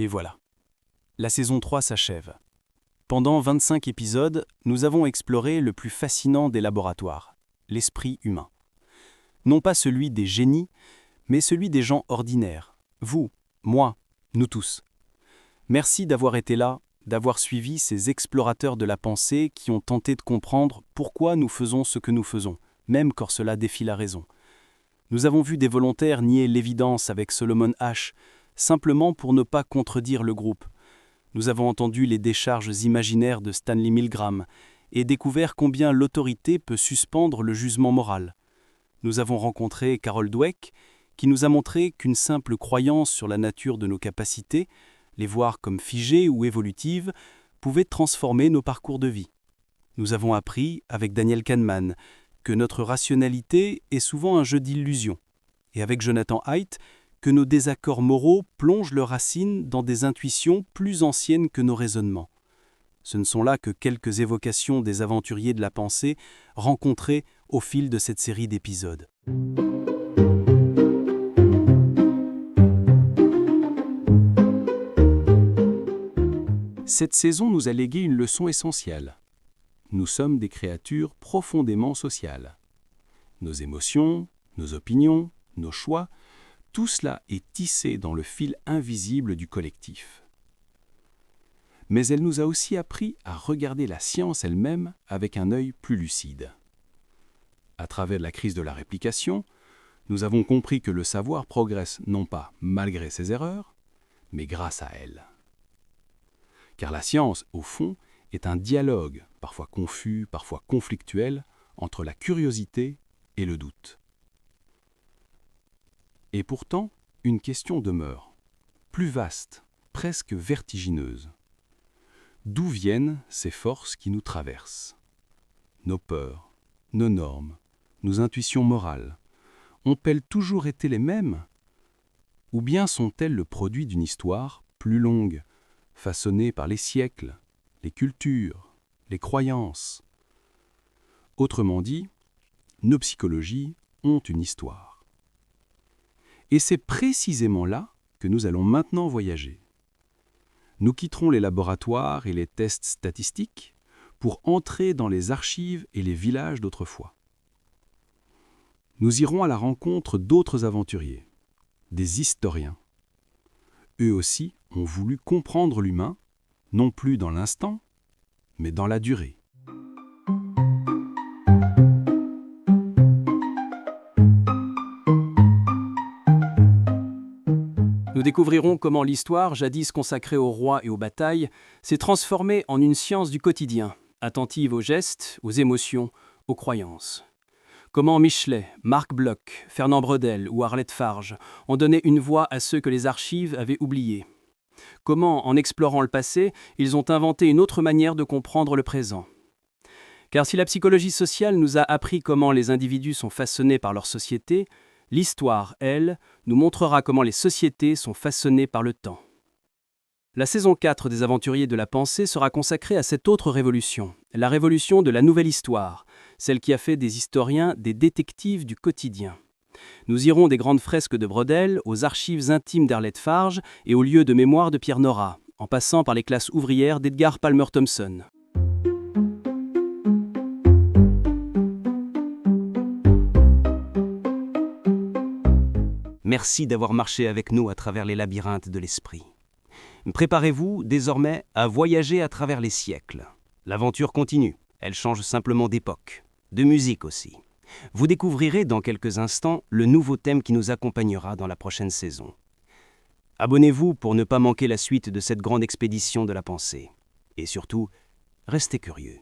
Et voilà. La saison 3 s'achève. Pendant 25 épisodes, nous avons exploré le plus fascinant des laboratoires, l'esprit humain. Non pas celui des génies, mais celui des gens ordinaires. Vous, moi, nous tous. Merci d'avoir été là, d'avoir suivi ces explorateurs de la pensée qui ont tenté de comprendre pourquoi nous faisons ce que nous faisons, même quand cela défie la raison. Nous avons vu des volontaires nier l'évidence avec Solomon Asch, simplement pour ne pas contredire le groupe. Nous avons entendu les décharges imaginaires de Stanley Milgram et découvert combien l'autorité peut suspendre le jugement moral. Nous avons rencontré Carol Dweck, qui nous a montré qu'une simple croyance sur la nature de nos capacités, les voir comme figées ou évolutives, pouvait transformer nos parcours de vie. Nous avons appris, avec Daniel Kahneman, que notre rationalité est souvent un jeu d'illusions, et avec Jonathan Haidt, que nos désaccords moraux plongent leurs racines dans des intuitions plus anciennes que nos raisonnements. Ce ne sont là que quelques évocations des aventuriers de la pensée rencontrés au fil de cette série d'épisodes. Cette saison nous a légué une leçon essentielle. Nous sommes des créatures profondément sociales. Nos émotions, nos opinions, nos choix, tout cela est tissé dans le fil invisible du collectif. Mais elle nous a aussi appris à regarder la science elle-même avec un œil plus lucide. À travers la crise de la réplication, nous avons compris que le savoir progresse non pas malgré ses erreurs, mais grâce à elles. Car la science, au fond, est un dialogue, parfois confus, parfois conflictuel, entre la curiosité et le doute. Et pourtant, une question demeure, plus vaste, presque vertigineuse. D'où viennent ces forces qui nous traversent ? Nos peurs, nos normes, nos intuitions morales, ont-elles toujours été les mêmes ? Ou bien sont-elles le produit d'une histoire plus longue, façonnée par les siècles, les cultures, les croyances ? Autrement dit, nos psychologies ont une histoire. Et c'est précisément là que nous allons maintenant voyager. Nous quitterons les laboratoires et les tests statistiques pour entrer dans les archives et les villages d'autrefois. Nous irons à la rencontre d'autres aventuriers, des historiens. Eux aussi ont voulu comprendre l'humain, non plus dans l'instant, mais dans la durée. Nous découvrirons comment l'histoire, jadis consacrée aux rois et aux batailles, s'est transformée en une science du quotidien, attentive aux gestes, aux émotions, aux croyances. Comment Michelet, Marc Bloch, Fernand Braudel ou Arlette Farge ont donné une voix à ceux que les archives avaient oubliés. Comment, en explorant le passé, ils ont inventé une autre manière de comprendre le présent. Car si la psychologie sociale nous a appris comment les individus sont façonnés par leur société, l'histoire, elle, nous montrera comment les sociétés sont façonnées par le temps. La saison 4 des Aventuriers de la Pensée sera consacrée à cette autre révolution, la révolution de la nouvelle histoire, celle qui a fait des historiens des détectives du quotidien. Nous irons des grandes fresques de Braudel aux archives intimes d'Arlette Farge et aux lieux de mémoire de Pierre Nora, en passant par les classes ouvrières d'Edgar Palmer Thompson. Merci d'avoir marché avec nous à travers les labyrinthes de l'esprit. Préparez-vous désormais à voyager à travers les siècles. L'aventure continue, elle change simplement d'époque, de musique aussi. Vous découvrirez dans quelques instants le nouveau thème qui nous accompagnera dans la prochaine saison. Abonnez-vous pour ne pas manquer la suite de cette grande expédition de la pensée. Et surtout, restez curieux.